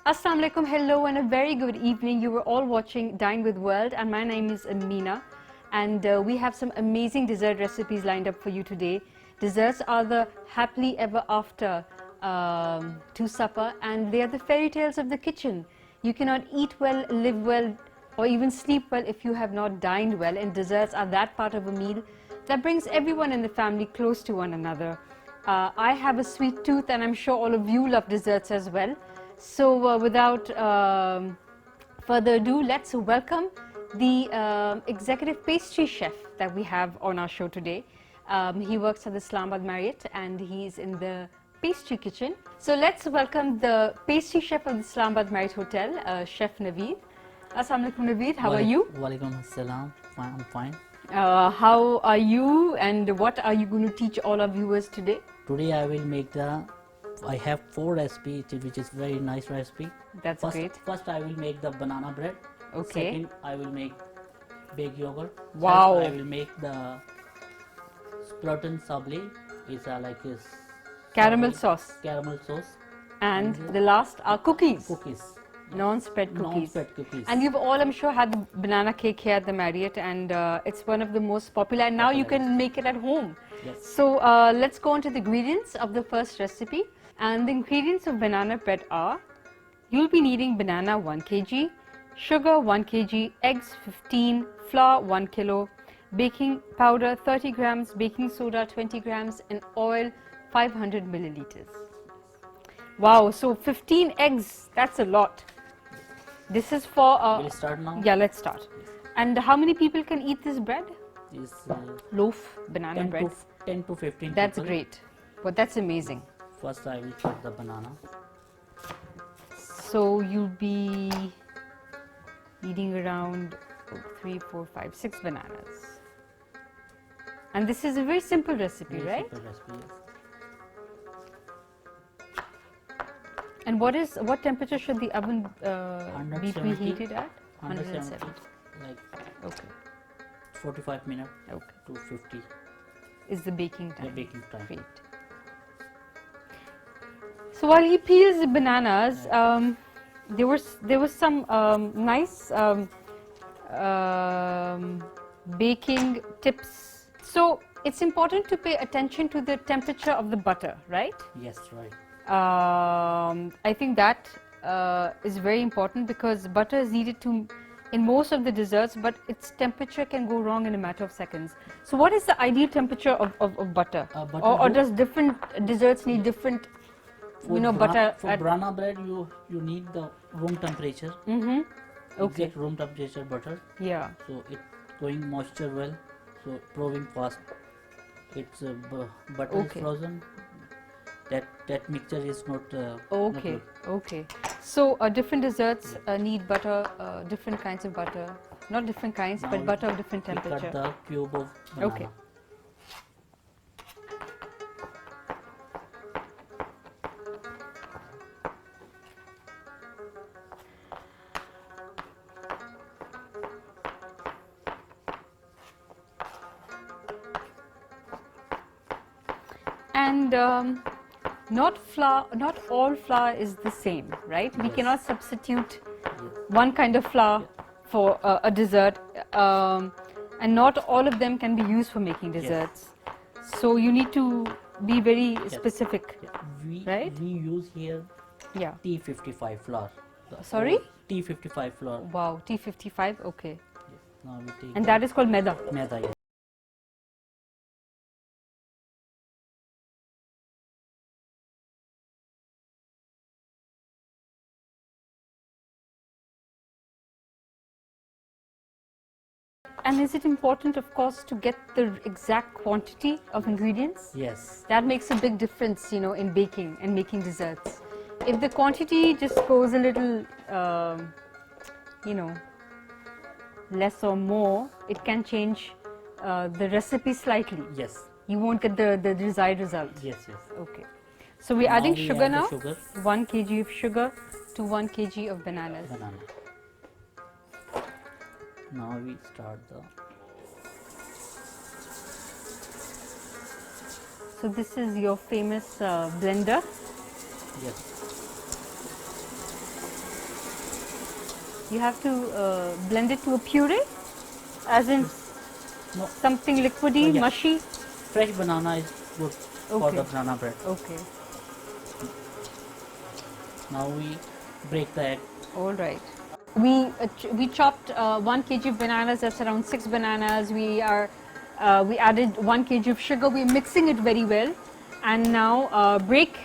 Assalamu alaikum, hello and a very good evening. You were all watching Dine with World and my name is Amina and we have some amazing dessert recipes lined up for you today. Desserts are the happily ever after to supper and they are the fairy tales of the kitchen. You cannot eat well, live well or even sleep well if you have not dined well, and desserts are that part of a meal that brings everyone in the family close to one another. I have a sweet tooth and I'm sure all of you love desserts as well. So without further ado, let's welcome the executive pastry chef that we have on our show today. He works at the Islamabad Marriott and he's in the pastry kitchen. So let's welcome the pastry chef of the Islamabad Marriott Hotel, Chef Naveed. Assalamu alaikum Naveed, how are you? Walaikum assalam, I'm fine. How are you and what are you going to teach all our viewers today? Today I have 4 recipes which is very nice recipe. That's great. First I will make the banana bread. Okay. Second I will make baked yogurt. Wow. Third, I will make the splutton sabli. It's like this Caramel sauce. Caramel sauce. And the last are cookies. Cookies. Non-spread cookies. Non-spread cookies. And you've all, I'm sure, had the banana cake here at the Marriott and it's one of the most popular and now you can make it at home. Yes. So let's go on to the ingredients of the first recipe. And the ingredients of banana bread are, you'll be needing banana 1 kg, sugar 1 kg, eggs 15, flour 1 kilo, baking powder 30 grams, baking soda 20 grams and oil 500 milliliters. Wow, so 15 eggs, that's a lot. This is for... We'll start now? Yeah, let's start. And how many people can eat this bread? This Loaf, banana bread. 10 to 15 That's people. great. But that's amazing. First I will cut the banana. So you'll be needing around 3, 4, 5, 6 bananas. And this is a very simple recipe, Very right? simple recipe, yes. And what temperature should the oven be 170, preheated at? 170, like Okay. 45 minutes Okay. to 50. Is the baking time. The baking time. Great. So while he peels the bananas, there was some nice baking tips. So it's important to pay attention to the temperature of the butter, right? Yes, right. I think that is very important because butter is needed in most of the desserts, but its temperature can go wrong in a matter of seconds. So what is the ideal temperature of butter? Or does different desserts need different, butter? For banana bread, you need the room temperature. Mm-hmm. Okay. Exact room temperature butter. Yeah. So it going moisture well. So proving fast. It's butter is frozen. That mixture is not. Okay. Not Okay. So different desserts need butter, different kinds of butter. Not different kinds, now but butter of different we temperature. cut the cube of banana. Okay. And not all flour is the same, right? We Yes. cannot substitute Yes. one kind of flour for a dessert, and not all of them can be used for making desserts. So you need to be very specific, right? We use here Yeah. T55 flour. Sorry? T55 flour. Wow, T55, okay. Yes. Now we take And that is called maida. maida. Yes. And is it important, of course, to get the exact quantity of ingredients? Yes. That makes a big difference, in baking and making desserts. If the quantity just goes a little, less or more, it can change the recipe slightly. Yes. You won't get the desired result. Yes. Yes. Okay. So we're adding we sugar add the now. sugar. 1 kg of sugar to 1 kg of bananas. Banana. Now we start the. So this is your famous blender. Yes. You have to blend it to a puree, as in No, something liquidy, yeah. mushy. Fresh banana is good for Okay. the banana bread. Okay. Now we break the egg. All right. We chopped 1 kg of bananas. That's around 6 bananas. We added 1 kg of sugar. We're mixing it very well, and now break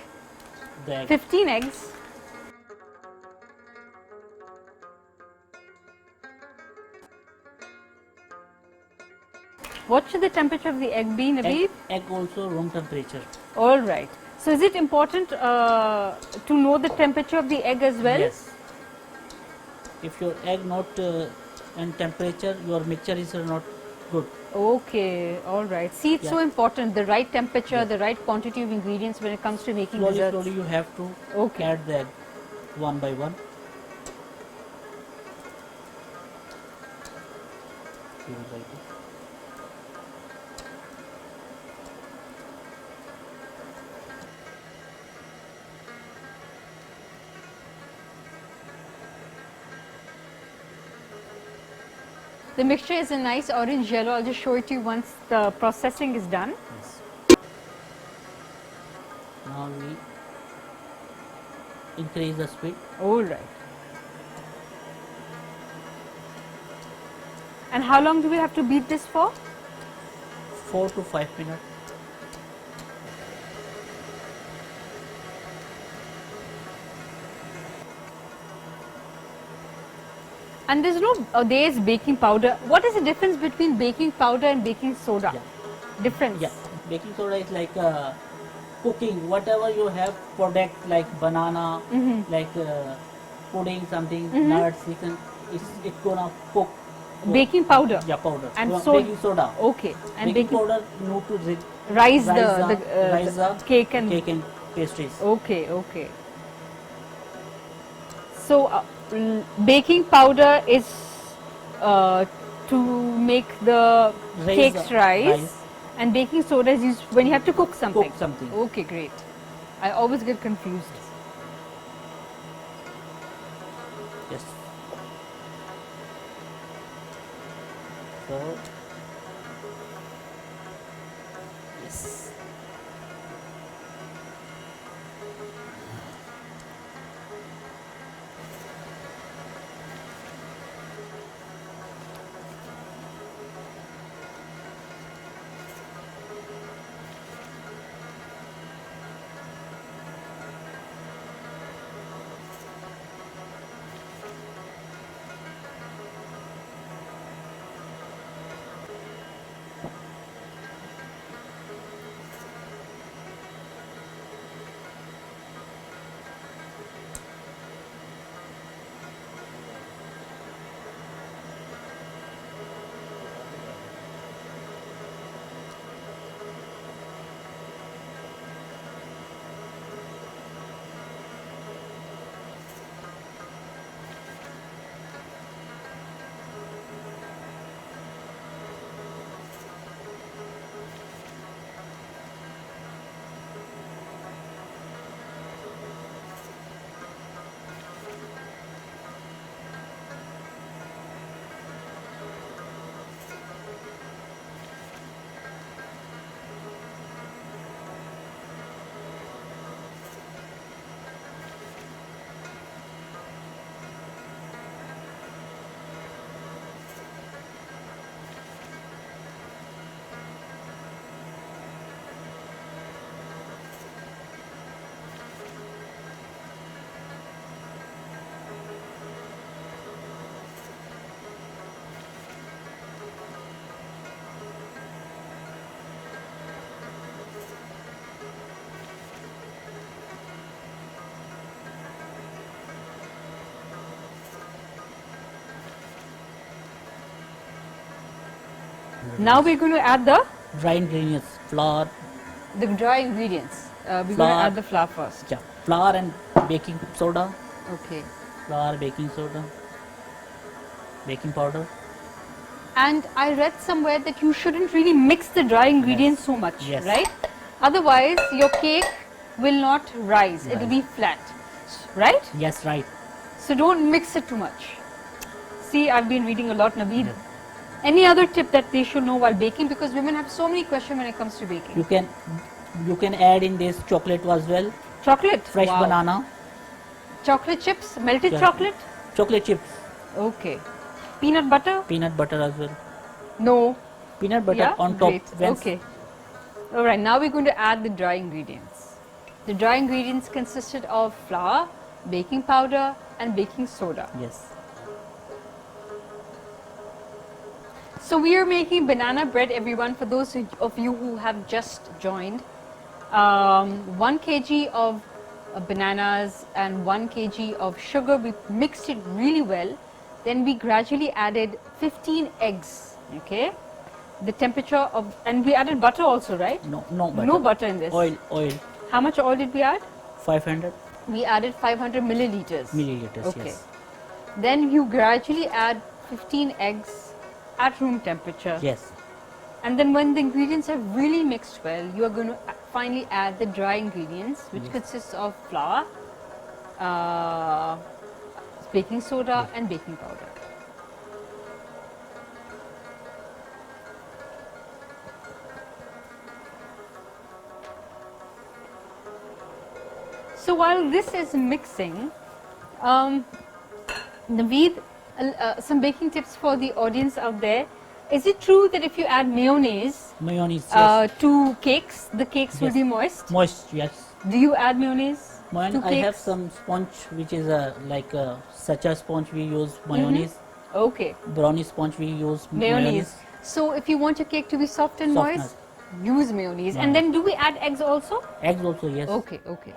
The egg. 15 eggs. What should the temperature of the egg be, Naveed? Egg also room temperature. All right. So is it important to know the temperature of the egg as well? Yes. If your egg not in temperature, your mixture is not good. Okay, all right. See, it's so Yeah. important, the right temperature, Yeah. the right quantity of ingredients when it comes to making Slowly, desserts. slowly you have to Okay. add the egg one by one. You will like it. The mixture is a nice orange yellow. I'll just show it to you once the processing is done. Yes. Now we increase the speed. All right. And how long do we have to beat this for? 4 to 5 minutes. And there's no, there's baking powder. What is the difference between baking powder and baking soda? Yeah. Difference? Yeah, baking soda is like cooking. Whatever you have product like banana, like pudding, something, nuts, it's gonna cook. Baking powder? Yeah, powder. And baking soda. Okay. And baking powder need to rise rise the the cake and pastries. Okay, okay. So baking powder is to make the Raise cakes the rise, and baking soda is used when you have to cook something. Cook something. Okay, great. I always get confused. Yes. So yes. Now we're going to add the Dry ingredients: flour, dry ingredients. We're going to Flour. add the flour first. yeah, flour and baking soda, Okay. flour, baking soda, baking powder. And I read somewhere that you shouldn't really mix the dry ingredients so much, Yes. right? Otherwise, your cake will not rise. It'll Right. be flat, right? Yes, right. So don't mix it too much. See, I've been reading a lot, Naveed. Yes. Any other tip that they should know while baking? Because women have so many questions when it comes to baking. You can add in this chocolate as well. Chocolate? Fresh Wow. banana. Chocolate chips? Melted Yeah. chocolate? Chocolate chips. Okay. Peanut butter? Peanut butter as well. No. Peanut butter Yeah? on top. Great. Okay. Alright, now we're going to add the dry ingredients. The dry ingredients consisted of flour, baking powder and baking soda. Yes. So we are making banana bread, everyone, for those of you who have just joined. 1 kg of bananas and 1 kg of sugar. We mixed it really well. Then we gradually added 15 eggs, okay? The temperature of, and we added butter also, right? No butter. No butter in this. Oil. How much oil did we add? 500 We added 500 milliliters. milliliters. Okay. Yes. Then you gradually add 15 eggs at room temperature. Yes. And then when the ingredients have really mixed well, you are going to finally add the dry ingredients, which Yes. consists of flour, baking soda and baking powder. So while this is mixing, Naveed, some baking tips for the audience out there. Is it true that if you add mayonnaise Yes. to cakes, the cakes will Yes. be moist? Moist. Yes. Do you add mayonnaise Mine, to I have cakes? some sponge which is such a sponge we use mayonnaise. Okay, Brownie sponge we use mayonnaise. So if you want your cake to be soft and Softness. moist, use mayonnaise. And then do we add eggs also? Eggs also, yes. Okay, okay.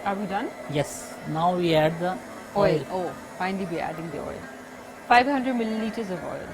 Are we done? Yes. Now we add the Oil. Oh, finally we're adding the oil. 500 milliliters of oil.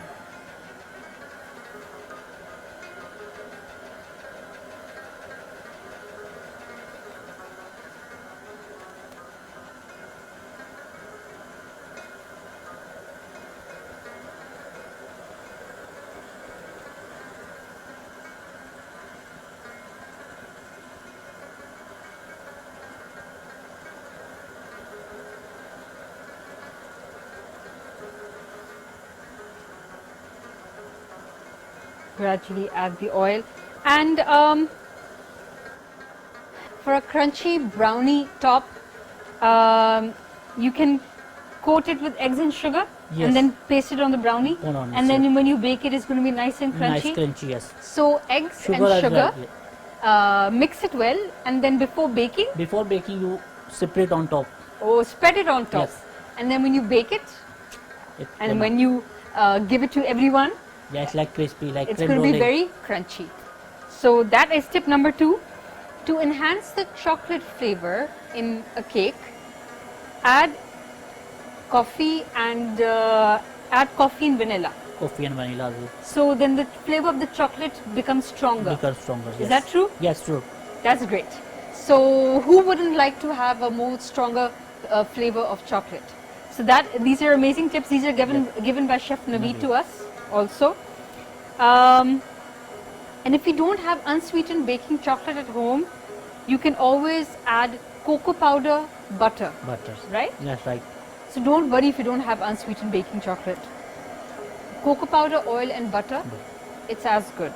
Gradually add the oil, and for a crunchy brownie top, you can coat it with eggs and sugar, Yes. and then paste it on the brownie, Put on it, and then yes. when you bake it, it's going to be nice and nice crunchy. crunchy, yes. So eggs Sugar and as sugar, well. mix it well, and then before baking, Before baking, you spread on top. spread it on top, Yes. and then when you bake it, It and gonna- when you give it to everyone, yeah, it's like crispy, like it's creme going to be brulee. very crunchy. So that is tip number 2. To enhance the chocolate flavor in a cake, add coffee and vanilla. Coffee and vanilla as well. So then the flavor of the chocolate becomes stronger. Becomes stronger. Is Yes. that true? Yes, true. That's great. So who wouldn't like to have a more stronger flavor of chocolate? So these are amazing tips. These are given by Chef Naveed to us also. And if you don't have unsweetened baking chocolate at home, you can always add cocoa powder, butter, Butter. right? That's right. So don't worry if you don't have unsweetened baking chocolate. Cocoa powder, oil and butter, it's as good.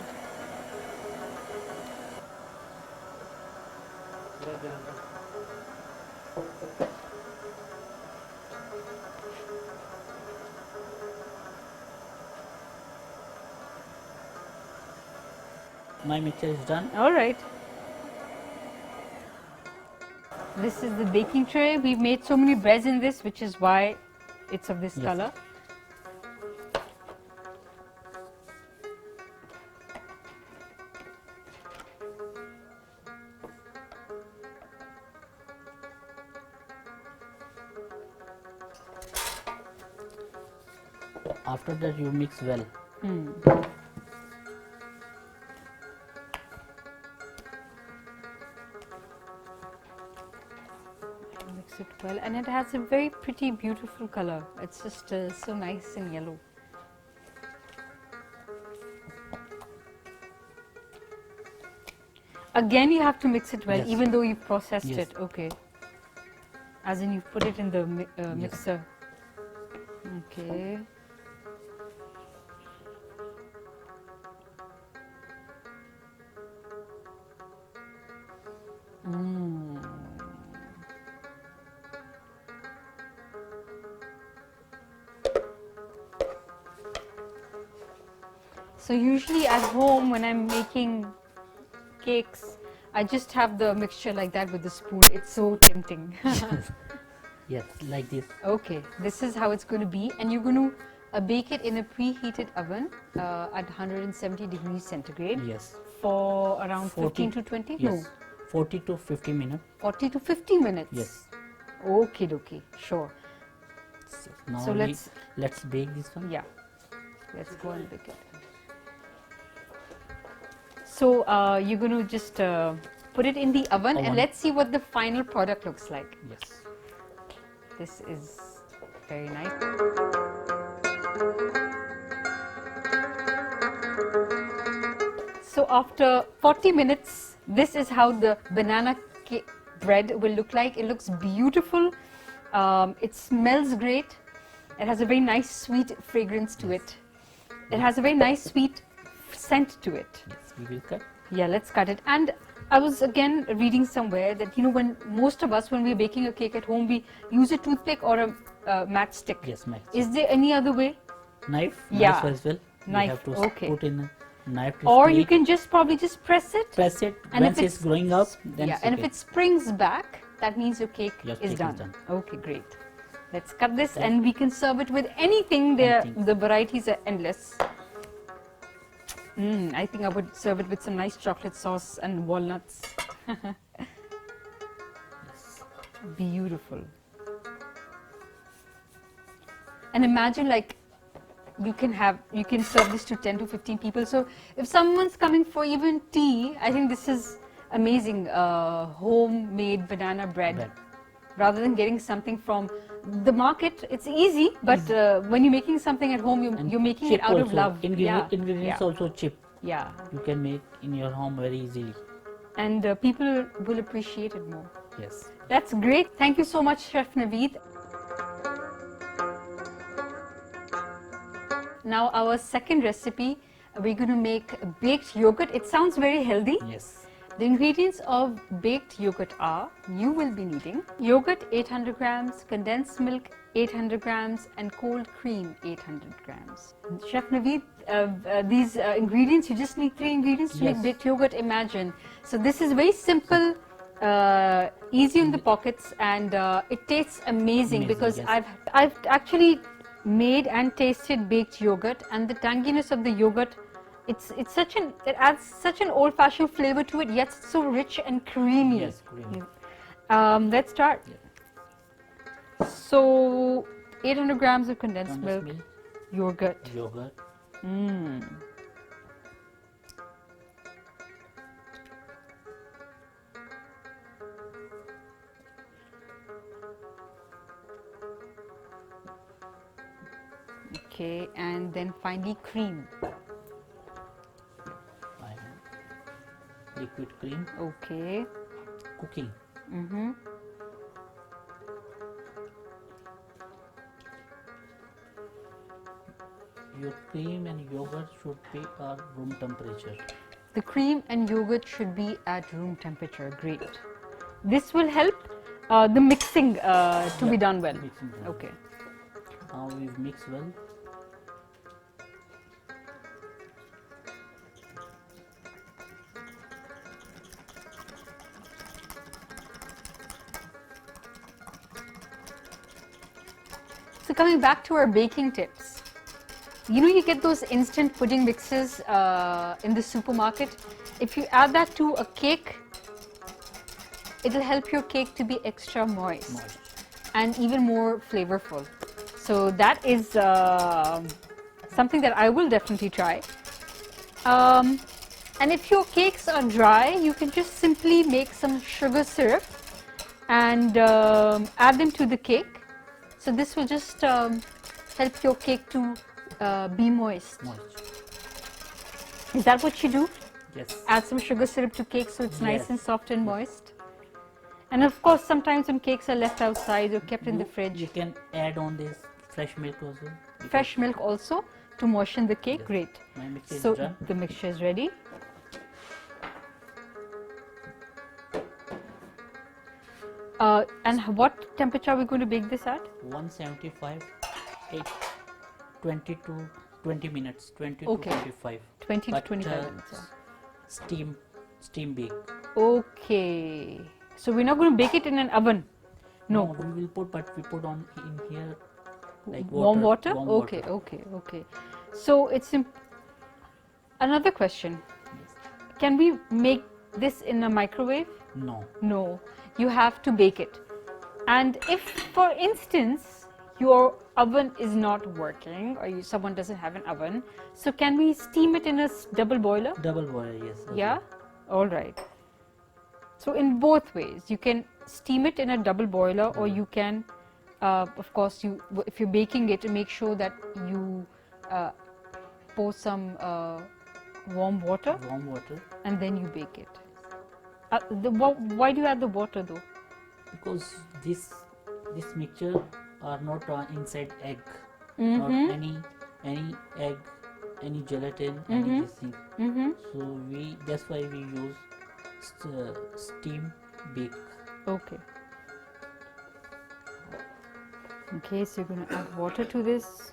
My mixture is done. All right. This is the baking tray. We've made so many breads in this, which is why it's of this Yes. color. After that, you mix well. Mix it well, and it has a very pretty, beautiful color. It's just so nice and yellow. Again, you have to mix it well, Yes. even though you've processed Yes. it. Okay. As in, you put it in the mixer. Okay. So usually at home when I'm making cakes, I just have the mixture like that with the spoon. It's so tempting. Yes, like this. Okay, this is how it's going to be, and you're going to bake it in a preheated oven at 170 degrees centigrade Yes. for around 40 15 to 20? Yes. No, 40 to 50 minutes. 40 to 50 minutes. Yes. Okay, dokie, sure. Now So let's bake this one. Yeah, let's go and bake it. So you're going to just put it in the oven, and let's see what the final product looks like. Yes. This is very nice. So after 40 minutes, this is how the banana cake bread will look like. It looks beautiful. It smells great. It has a very nice sweet fragrance to it. It has a very nice sweet scent to it. Yes, we will cut. Yeah, let's cut it. And I was again reading somewhere that, you know, when most of us, when we're baking a cake at home, we use a toothpick or a matchstick. Yes, matchstick. Is there any other way? Knife? Yeah. Knife as well. Knife, You have to okay. put in a knife to Or split you it. can just probably just press it. Press it. And Once if it's growing up, then yeah, it's and okay. if it springs back, that means your cake Your is cake is done. done. Okay, great. Let's cut this, Yeah. and we can serve it with anything. There, Anything. the varieties are endless. I think I would serve it with some nice chocolate sauce and walnuts. Yes. Beautiful. And imagine, like, you can serve this to 10 to 15 people. So if someone's coming for even tea, I think this is amazing. Homemade banana bread. Rather than getting something from the market. It's easy, but when you're making something at home, you're making it out of also. love. Ingredients also cheap. Yeah, You can make in your home very easily. and people will appreciate it more. Yes. That's great. Thank you so much, Chef Naveed. Now our second recipe, we're going to make baked yogurt. It sounds very healthy. Yes. The ingredients of baked yogurt are, you will be needing yogurt 800 grams, condensed milk 800 grams and cold cream 800 grams. Chef Naveed, these ingredients, you just need 3 ingredients to Yes. make baked yogurt, imagine. So this is very simple, easy in the pockets, and it tastes amazing because yes. I've actually made and tasted baked yogurt, and the tanginess of the yogurt, it adds such an old-fashioned flavor to it, yet it's so rich and creamy. Yes, creamy. Let's start. Yeah. So 800 grams of condensed milk, yogurt. Yogurt. Okay, and then finally cream. Liquid cream. Okay. Cooking. Your cream and yogurt should be at room temperature. The cream and yogurt should be at room temperature. Great. This will help the mixing to be done well. Mixing done. Okay. Now we mix well. So coming back to our baking tips, you know, you get those instant pudding mixes in the supermarket. If you add that to a cake, it'll help your cake to be extra moist and even more flavorful. So that is something that I will definitely try. And if your cakes are dry, you can just simply make some sugar syrup and add them to the cake. So this will just help your cake to be moist. Is that what you do? Yes. Add some sugar syrup to cake so it's nice Yes. and soft and moist. And of course, sometimes when cakes are left outside or kept in the You fridge, can add on this fresh milk also. fresh milk also to moisten the cake. Yes. Great. My mixture is So done. the mixture is ready. And what temperature are we going to bake this at? 175, 8, 20 to 20 minutes, 20 Okay. to 25. 20 to But 25 minutes. Yeah. steam bake. Okay. So we're not going to bake it in an oven. No. We will put, but we put on in here like Warm water? Warm Okay, water. okay. So it's another question. Yes. Can we make this in a microwave? No. No. You have to bake it. And if, for instance, your oven is not working or someone doesn't have an oven, so can we steam it in a double boiler? Double boiler, yes. Yeah? All right. So in both ways, you can steam it in a double boiler, or you can, of course, if you're baking it, make sure that you pour some warm water Warm water. and then you bake it. Why do you add the water though? Because this mixture are not inside egg, Mm-hmm. not any egg, any gelatin, any this thing. Mm-hmm. So that's why we use steam bake. Okay. Okay, so you're going to add water to this.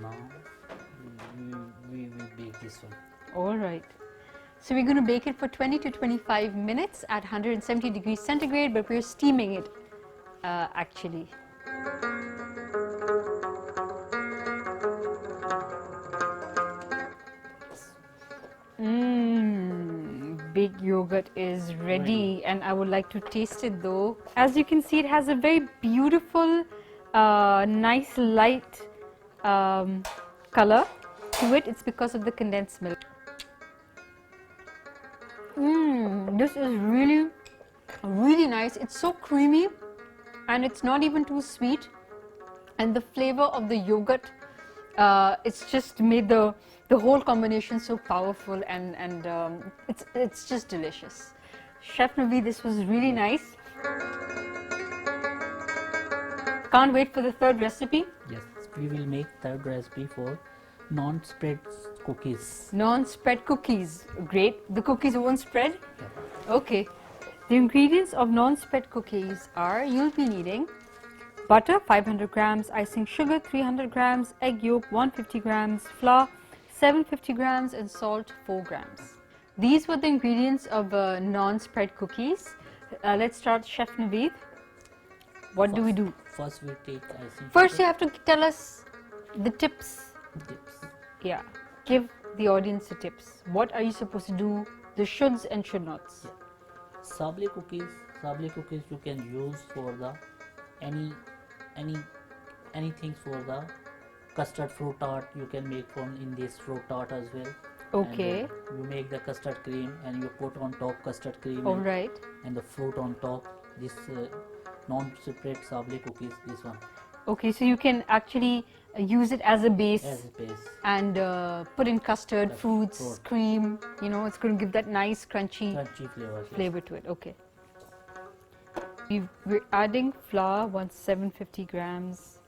Now we will bake this one. All right. So we're going to bake it for 20 to 25 minutes at 170 degrees centigrade, but we're steaming it actually. Big yogurt is ready, and I would like to taste it though. As you can see, it has a very beautiful, nice light color to it. It's because of the condensed milk. This is really, really nice. It's so creamy and it's not even too sweet. And the flavor of the yogurt, it's just made the whole combination so powerful, and it's just delicious. Chef Naveed, this was really nice. Can't wait for the third recipe. Yes, we will make third recipe for non-spread cookies. Non-spread cookies. Great. The cookies won't spread? Yeah. Okay. The ingredients of non-spread cookies are, you'll be needing butter 500 grams, icing sugar 300 grams, egg yolk 150 grams, flour 750 grams, and salt 4 grams. These were the ingredients of non-spread cookies. Let's start, Chef Naveed. What do we do? First we take icing First, you sugar. have to tell us the tips. Tips. Yeah. Give the audience the tips. What are you supposed to do? The shoulds and should nots. Yeah. Sabli cookies you can use for the anything for the custard fruit tart. You can make from in this fruit tart as well. Okay. And, you make the custard cream and you put on top custard cream. All right. And the fruit on top. This non-separate sabli cookies. This one. Okay, so you can actually use it as a base. As a base. And put in custard, The fruits, fruit. cream. You know, it's going to give that nice crunchy Flavor. flavor to it. Okay. We're adding flour, 750 grams.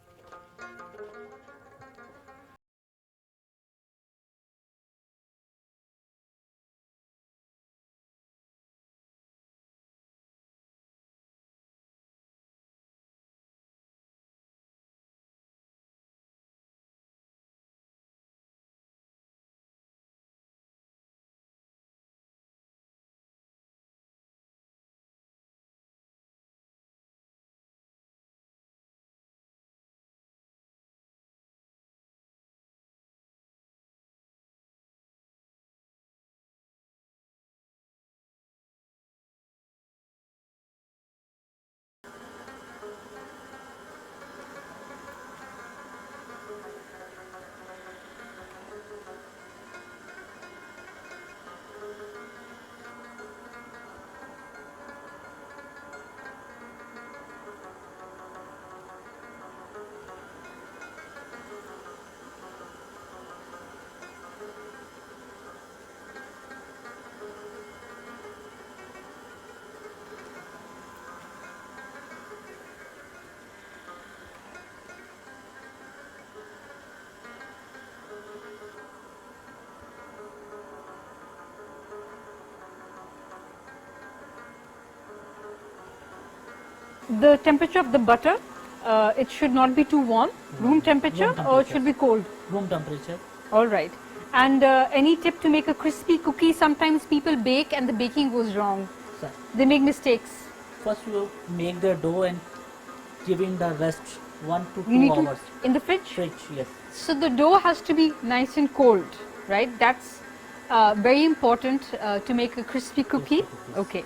the temperature of the butter, it should not be too warm, room temperature, or it should be cold? Room temperature. All right. And any tip to make a crispy cookie? Sometimes people bake and the baking goes wrong. So They make mistakes. first you make the dough and giving the rest 1 to 2 You need hours. to in the fridge. Fridge, yes. So the dough has to be nice and cold, right? That's very important to make a crispy cookie. cookies. Okay.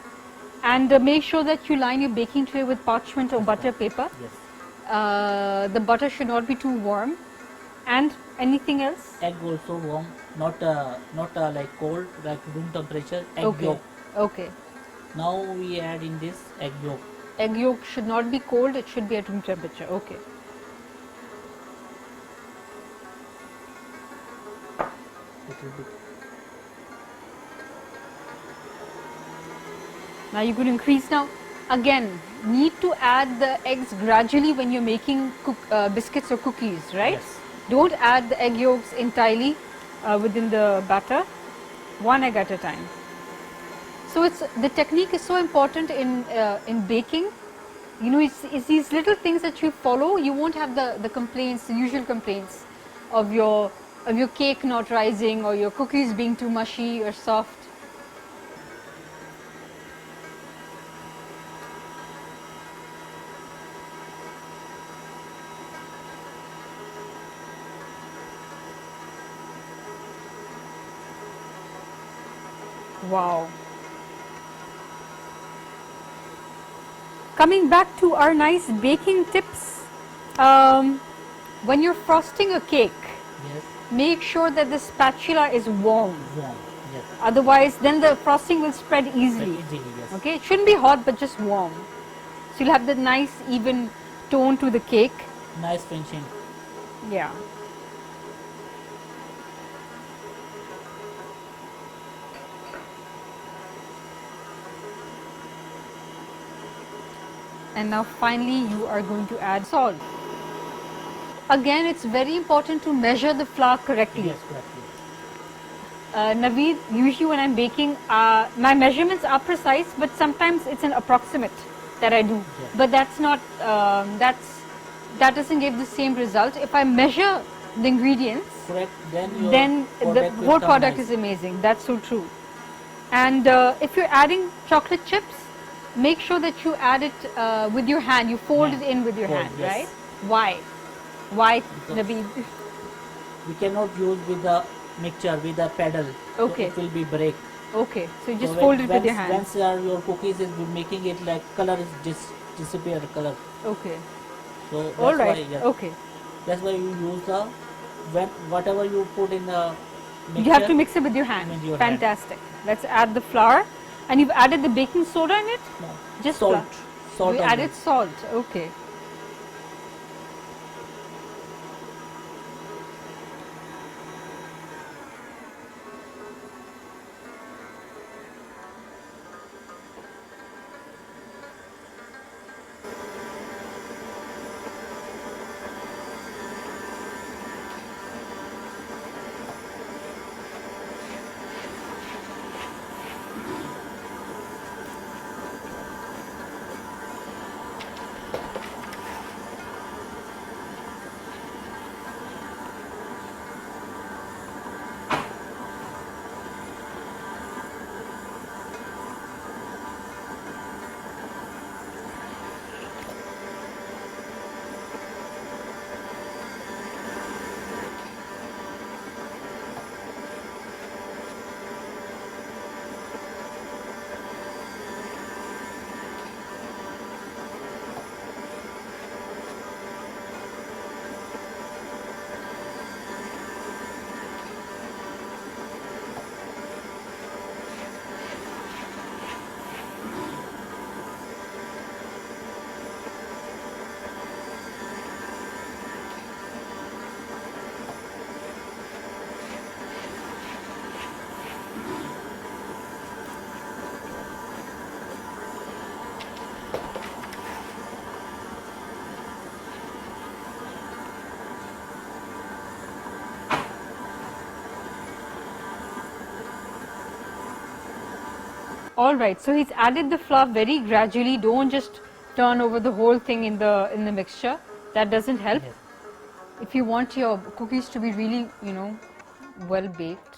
And make sure that you line your baking tray with parchment or butter paper. Yes. The butter should not be too warm. And anything else? Egg also warm, not like cold, like room temperature. Egg Okay. yolk. Okay. Now we add in this egg yolk. Egg yolk should not be cold, it should be at room temperature. Okay. Little bit. Now you're going to increase now. Again, need to add the eggs gradually when you're making biscuits or cookies, right? Yes. Don't add the egg yolks entirely within the batter, one egg at a time. So the technique is so important in baking. You know, it's these little things that you follow. You won't have the complaints, the usual complaints of your cake not rising or your cookies being too mushy or soft. Wow. Coming back to our nice baking tips, when you're frosting a cake, Yes. make sure that the spatula is warm. Warm. Yes. Otherwise, then the frosting will spread easily. Easily, yes. Okay, it shouldn't be hot, but just warm. So you'll have the nice even tone to the cake. Nice finishing. Yeah. And now finally you are going to add salt. Again, it's very important to measure the flour correctly. Yes, correctly. Naveed, usually when I'm baking, my measurements are precise, but sometimes it's an approximate that I do. Yeah. But that's not, that doesn't give the same result. If I measure the ingredients, Correct. Then your then the product will whole come product nice. is amazing. That's so true. And if you're adding chocolate chips, make sure that you add it with your hand. You fold Hand. it in with your Fold, hand, yes. right? Why? Why, Because- Naveed? We cannot use with the mixture with the pedal. So Okay. it will be break. Okay, so you just So fold it with once- your hand. Once your cookies is making it like color is disappear color. Okay. So that's All right. why yeah, Okay. that's why you use the whatever you put in the mixture. You have to mix it with your hand. With your hand. Fantastic. Let's add the flour. And you've added the baking soda in it? No, Just salt. flour. Salt. You only. added salt. Okay. All right, so he's added the flour very gradually. Don't just turn over the whole thing in the mixture. That doesn't help. Yes. If you want your cookies to be really, well baked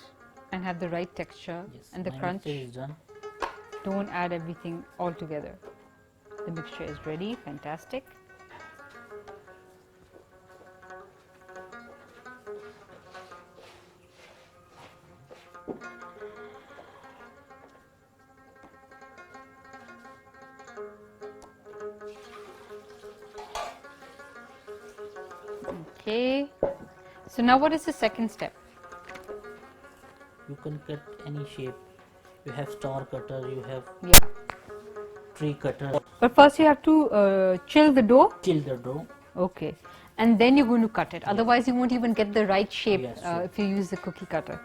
and have the right texture Yes. and the My crunch, mixture is done. don't add everything all together. The mixture is ready. Fantastic. Okay. So now what is the second step? You can cut any shape. You have star cutter. You have Yeah. tree cutter. But first you have to chill the dough. Chill the dough. Okay. And then you're going to cut it. Otherwise you won't even get the right shape Yes, sure. if you use the cookie cutter.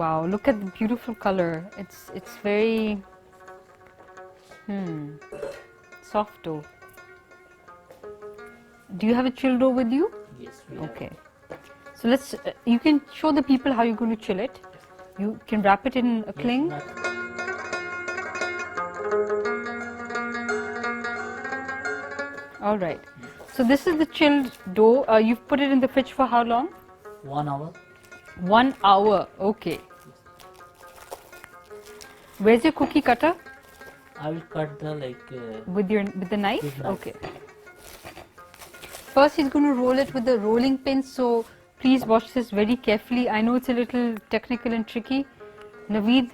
Wow, look at the beautiful color. It's very soft dough. Do you have a chill dough with you? Yes, we have. Okay. So let's you can show the people how you're going to chill it. You can wrap it in a cling. Yes, All right. So this is the chilled dough. You've put it in the fridge for how long? 1 hour. 1 hour. Okay. Where's your cookie cutter? I will cut the With the knife? With knife. Okay. First he's going to roll it with the rolling pin, so please watch this very carefully. I know it's a little technical and tricky. Naveed,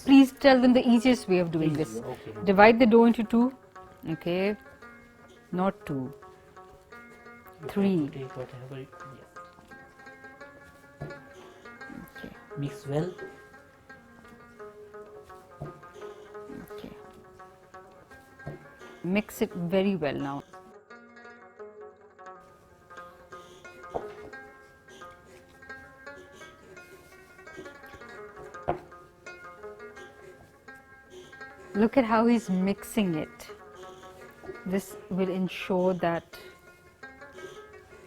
please tell them the easiest way of doing this. Easier, okay. Divide the dough into 2. Okay. Not 2. You 3. have to take whatever. Yes. Okay. Mix well. Okay. Mix it very well now. Look at how he's mixing it. This will ensure that.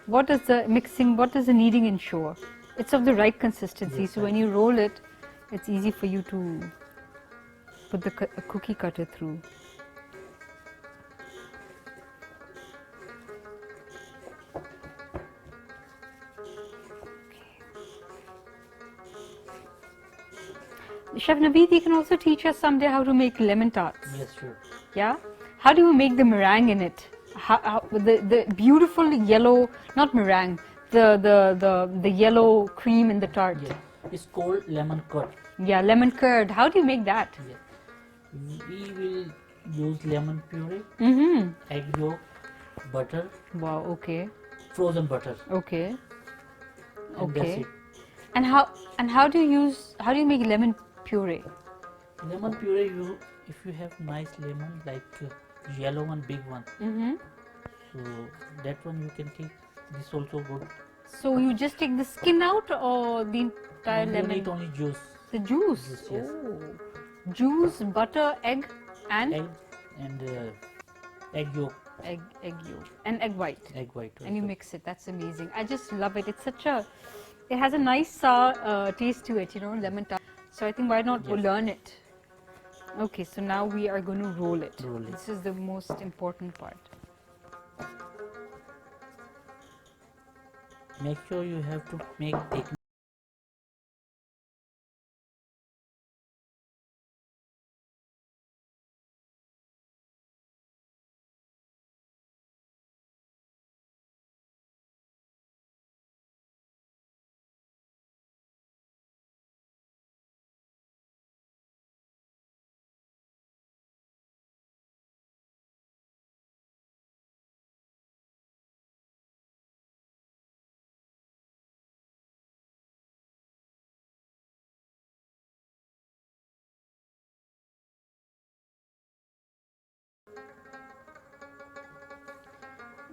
What does the kneading ensure? It's of the right consistency. Yes, So when you roll it, it's easy for you to put the cookie cutter through. Chef Naveed, you can also teach us someday how to make lemon tarts. Yes, sure. Yeah? How do you make the meringue in it? The beautiful yellow, not meringue, the yellow cream in the tart. Yes. It's called lemon curd. Yeah, lemon curd. How do you make that? Yes. We will use lemon puree, Mm-hmm. egg yolk, butter, Wow, okay. frozen butter. Okay. And that's Okay. it. And how do you make lemon puree? Lemon puree, if you have nice lemon like yellow one, big one, Mm-hmm. so that one you can take. This also good. So you just take the skin out or the entire You lemon? need only juice. The juice. Juice, yes. Oh. Juice, butter, egg, and Egg and egg yolk. egg yolk and egg white. Egg white. And you also. mix it. That's amazing. I just love it. It has a nice sour taste to it, lemon tart. So I think why not Yes. learn it? Okay, so now we are going to roll it. Roll it. This is the most important part. Make sure you have to make thick.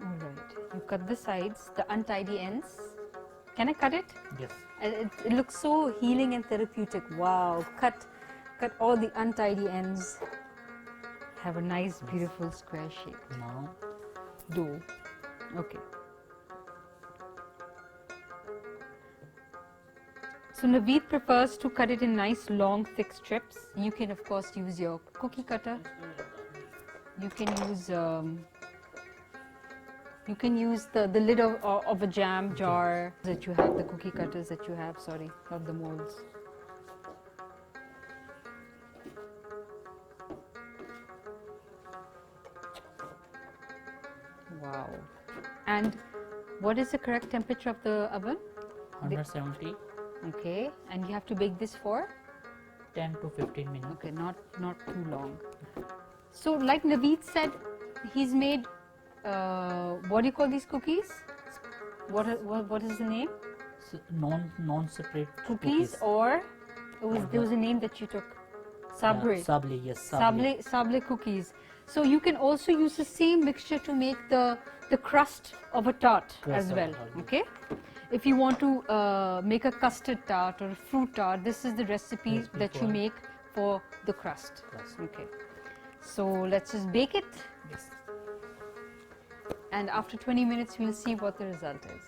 All right. You cut the sides, the untidy ends. Can I cut it? Yes. It looks so healing and therapeutic. Wow. Cut all the untidy ends. Have a nice, beautiful square shape. Now Dough. Okay. So Naveed prefers to cut it in nice long thick strips. You can of course use your cookie cutter. You can use the lid of a jam jar that you have, the cookie cutters that you have, sorry, not the molds. Wow. And what is the correct temperature of the oven? 170. Okay, and you have to bake this for? 10 to 15 minutes. Okay, not too long. So like Naveed said, he's made, what do you call these cookies? What is the name? So non-separate Cookies, or there was a name that you took? Sabre. Sable, yes. Sable cookies. So you can also use the same mixture to make the crust of a tart as well. Okay. If you want to make a custard tart or a fruit tart, this is the recipe that you make for the crust. Okay. So let's just bake it. Yes. And after 20 minutes, we'll see what the result is.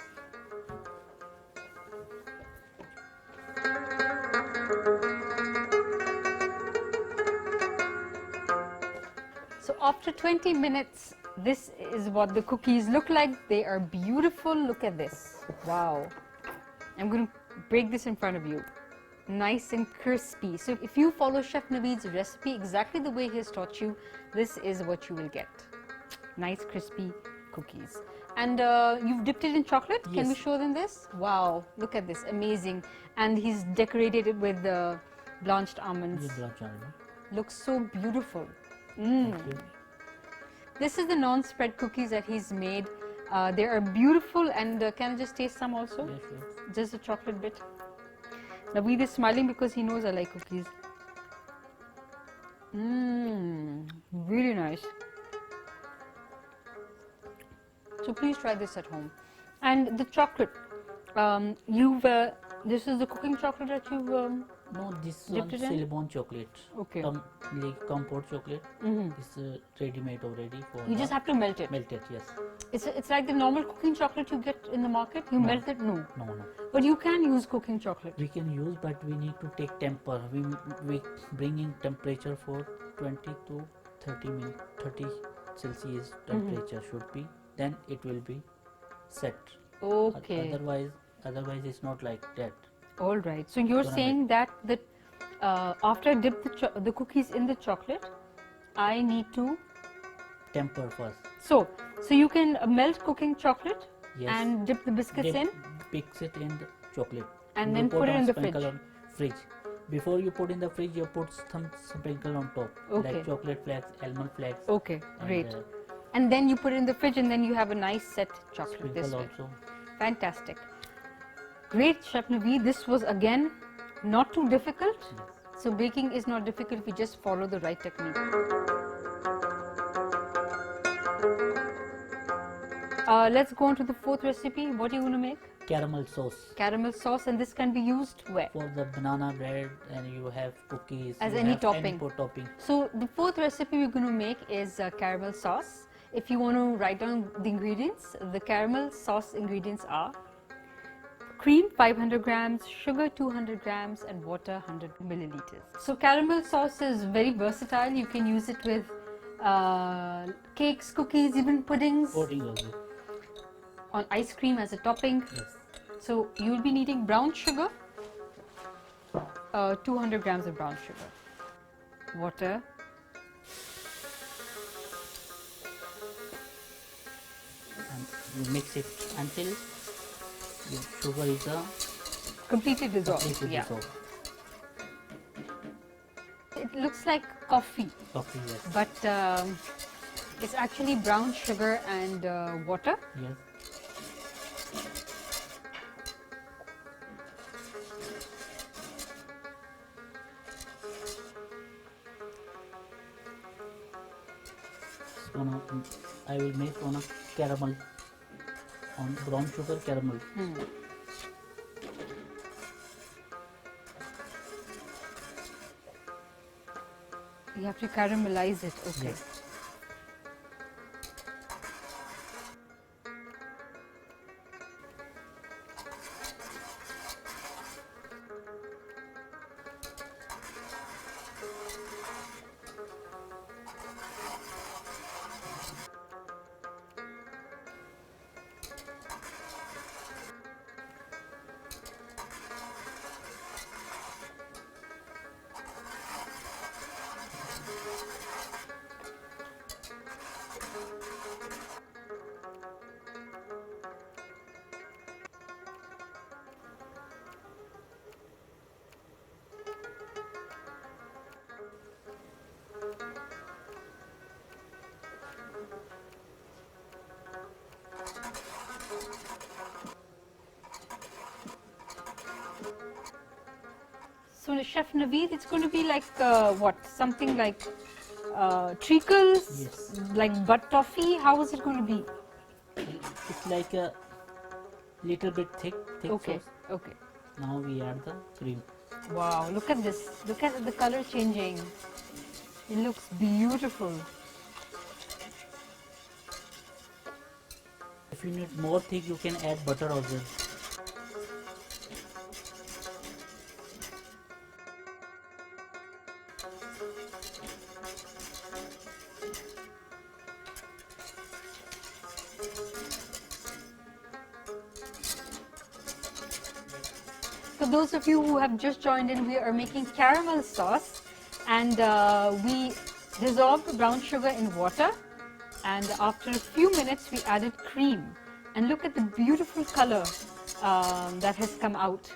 So after 20 minutes, this is what the cookies look like. They are beautiful. Look at this. Wow. I'm going to break this in front of you. Nice and crispy. So if you follow Chef Naveed's recipe exactly the way he has taught you, this is what you will get. Nice crispy cookies. And you've dipped it in chocolate? Yes. Can we show them this? Wow, look at this, amazing. And he's decorated it with blanched almonds. Looks so beautiful. Thank you. This is the non-spread cookies that he's made. They are beautiful, and can I just taste some also? Yeah, sure. Just a chocolate bit. Naveed is smiling because he knows I like cookies. Really nice. So please try this at home. And the chocolate, this is the cooking chocolate that you've No, this dipped one it in? silicone chocolate. Okay. Like comfort chocolate. It's ready-made already. You just have to melt it. Melt it, yes. It's like the normal cooking chocolate you get in the market. You melt it? No. No. But you can use cooking chocolate. We can use, but we need to take temper. We bring in temperature for 20 to 30 Celsius temperature should be. Then it will be set. Okay. Otherwise it's not like that. All right. So you're saying that after I dip the cookies in the chocolate, I need to Temper first. So you can melt cooking chocolate, Yes. and dip the biscuits in, Mix it in the chocolate. and You then put it in the fridge. sprinkle on fridge. Before you put in the fridge, you put some sprinkle on top, Okay. like chocolate flakes, almond flakes. Okay, and, great. And then you put it in the fridge, and then you have a nice set chocolate this Sprinkle way. also. Fantastic. Great, Chef Naveed. This was again not too difficult. Yes. So baking is not difficult if you just follow the right technique. Let's go on to the fourth recipe. What are you going to make? Caramel sauce. Caramel sauce, and this can be used where? For the banana bread, and you have cookies. As you any have topping. topping. So the fourth recipe we're going to make is caramel sauce. If you want to write down the ingredients, the caramel sauce ingredients are cream 500 grams, sugar 200 grams, and water 100 milliliters. So caramel sauce is very versatile. You can use it with cakes, cookies, even puddings, Pudding also. on ice cream as a topping. Yes. So you'll be needing brown sugar, 200 grams of brown sugar, water, And you mix it until the sugar is completely dissolved. completely Yeah. dissolved. It looks like coffee, Coffee, yes. but it's actually brown sugar and water. Yes. I will make on a caramel, on brown sugar caramel. You have to caramelize it. Okay. Yes. Chef Naveed, it's going to be like what? Something like treacles, Yes. like butt toffee. How is it going to be? It's like a little bit thick Okay, sauce. okay. Now we add the cream. Wow, look at this. Look at the color changing. It looks beautiful. If you need more thick, you can add butter also. For those of you who have just joined in, we are making caramel sauce, and we dissolved the brown sugar in water, and after a few minutes we added cream, and look at the beautiful color that has come out.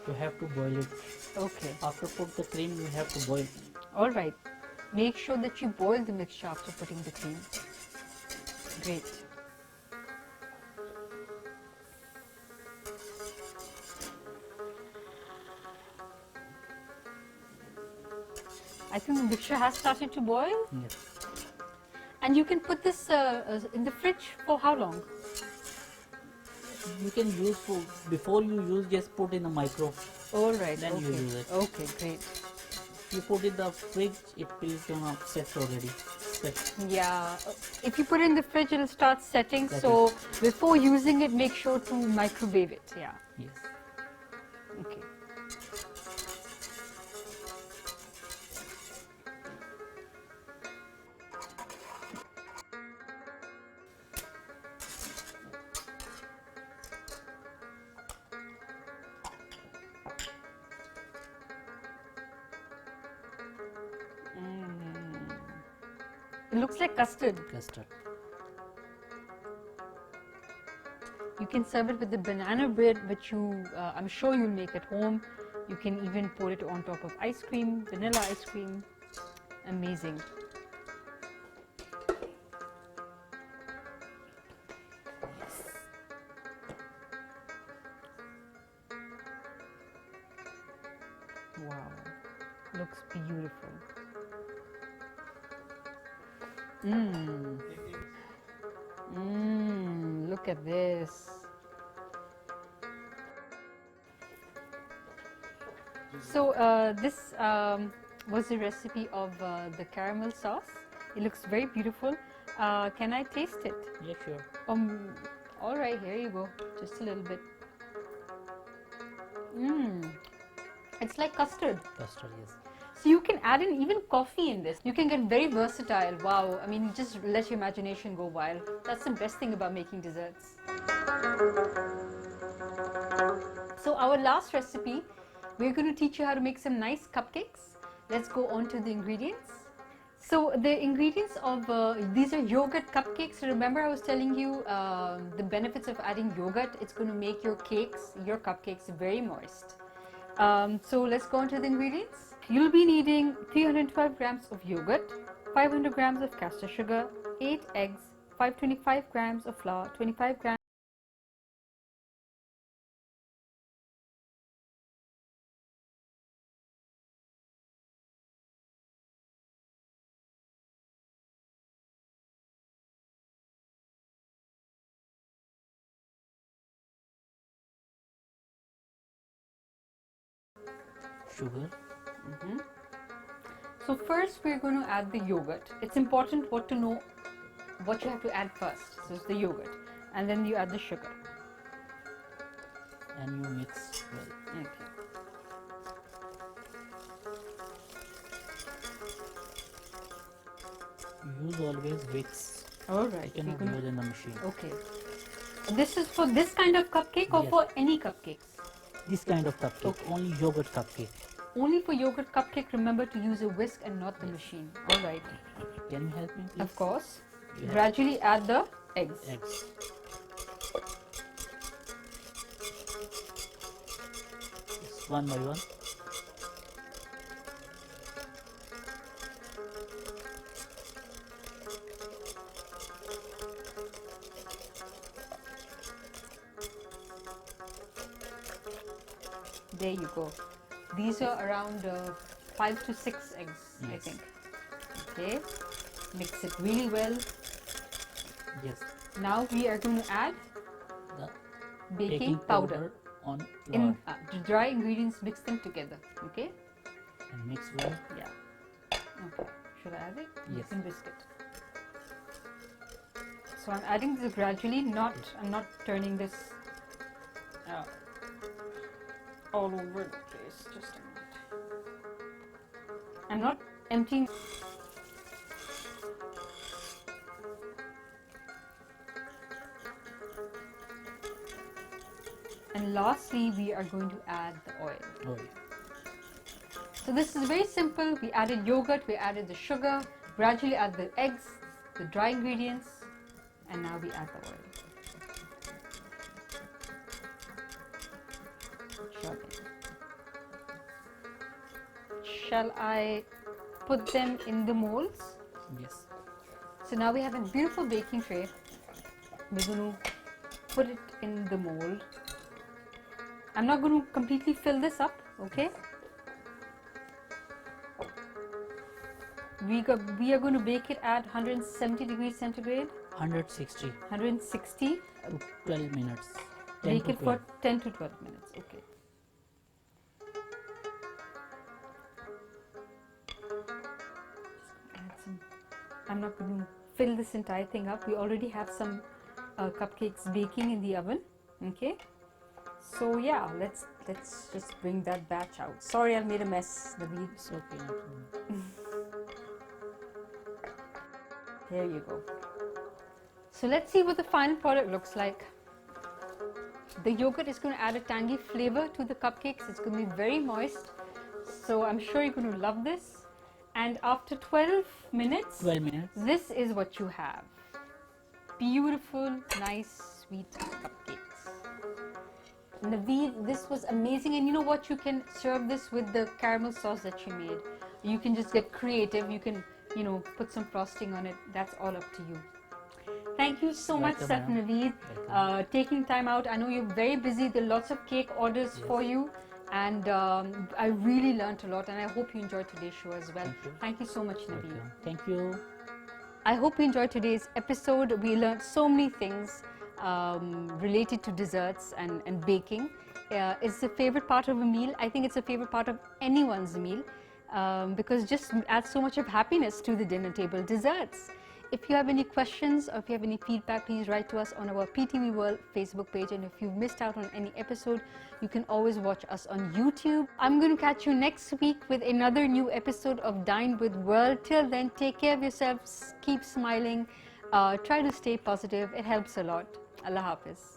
You have to boil it. Okay, After put the cream, you have to boil. all right. Make sure that you boil the mixture after putting the cream. Great. I think the mixture has started to boil. Yes. And you can put this in the fridge for how long? You can use before you use, just put in the micro. All right. Then okay. you use it. Okay, great. If you put in the fridge, it is gonna set already. Set. Yeah. If you put it in the fridge, it'll start setting. So before using it, make sure to microwave it. Yeah. Yes. Okay. It looks like custard. Custard. You can serve it with the banana bread, which I'm sure you'll make at home. You can even pour it on top of ice cream, vanilla ice cream. Amazing. Wow, looks beautiful. Look at this. So this was the recipe of the caramel sauce. It looks very beautiful. Can I taste it? Yeah, sure. All right, here you go. Just a little bit. It's like custard. Custard, yes. So you can add in even coffee in this. You can get very versatile. Wow. I mean, just let your imagination go wild. That's the best thing about making desserts. So our last recipe, we're going to teach you how to make some nice cupcakes. Let's go on to the ingredients. So the ingredients of these are yogurt cupcakes. Remember I was telling you the benefits of adding yogurt. It's going to make your cupcakes very moist. So let's go on to the ingredients. You'll be needing 312 grams of yogurt, 500 grams of castor sugar, 8 eggs, 525 grams of flour, 25 grams Sugar. So first we're going to add the yogurt. It's important to know what you have to add first. So it's the yogurt, and then you add the sugar. And you mix well. Okay. Use always whisk. All right. You cannot use in the machine. Okay. This is for this kind of cupcake or Yes. for any cupcakes? This kind of cupcake, Okay. only yogurt cupcake. Only for yogurt cupcake, remember to use a whisk and not the machine. All right. Can you help me, please? Of course. You have Gradually add the eggs. eggs. Yes, one by one. There you go. These are around 5 to 6 eggs, I Yes. think. Okay, mix it really well. Yes. Now we are going to add The baking powder. on In flour the dry ingredients, mix them together. Okay. and mix well. Yeah. Okay. Should I add it? You Yes. can whisk it. So I'm adding this gradually. I'm not turning this all over the place. Just a minute. I'm not emptying. And lastly, we are going to add the oil. Oil. So this is very simple. We added yogurt, we added the sugar, gradually add the eggs, the dry ingredients, and now we add the oil. Shall I put them in the molds? Yes. So now we have a beautiful baking tray. We're going to put it in the mold. I'm not going to completely fill this up, okay? We are going to bake it at 170 degrees centigrade, 160 160. to 12 minutes. 10 Bake to it 12. for 10 to 12 minutes, okay. Add some. I'm not going to fill this entire thing up. We already have some cupcakes baking in the oven, okay? So yeah, let's just bring that batch out. Sorry, I made a mess, Naveed. It's okay. No problem. There you go. So let's see what the final product looks like. The yogurt is going to add a tangy flavor to the cupcakes. It's going to be very moist. So I'm sure you're going to love this. And after 12 minutes, 12 minutes. this is what you have. Beautiful, nice, sweet cupcakes. Naveed, this was amazing. And you know what? You can serve this with the caramel sauce that you made. You can just get creative. You can, put some frosting on it. That's all up to you. Thank you so much, Welcome, Chef madam. Naveed, taking time out. I know you're very busy. There are lots of cake orders Yes. for you. And I really learned a lot. And I hope you enjoyed today's show as well. Thank you. Thank you so much, Naveed. Welcome. Thank you. I hope you enjoyed today's episode. We learned so many things related to desserts and baking. It's a favorite part of a meal. I think it's a favorite part of anyone's meal because it just adds so much of happiness to the dinner table. Desserts. If you have any questions or if you have any feedback, please write to us on our PTV World Facebook page. And if you've missed out on any episode, you can always watch us on YouTube. I'm going to catch you next week with another new episode of Dine with World. Till then, take care of yourselves. Keep smiling. Try to stay positive. It helps a lot. Allah Hafiz.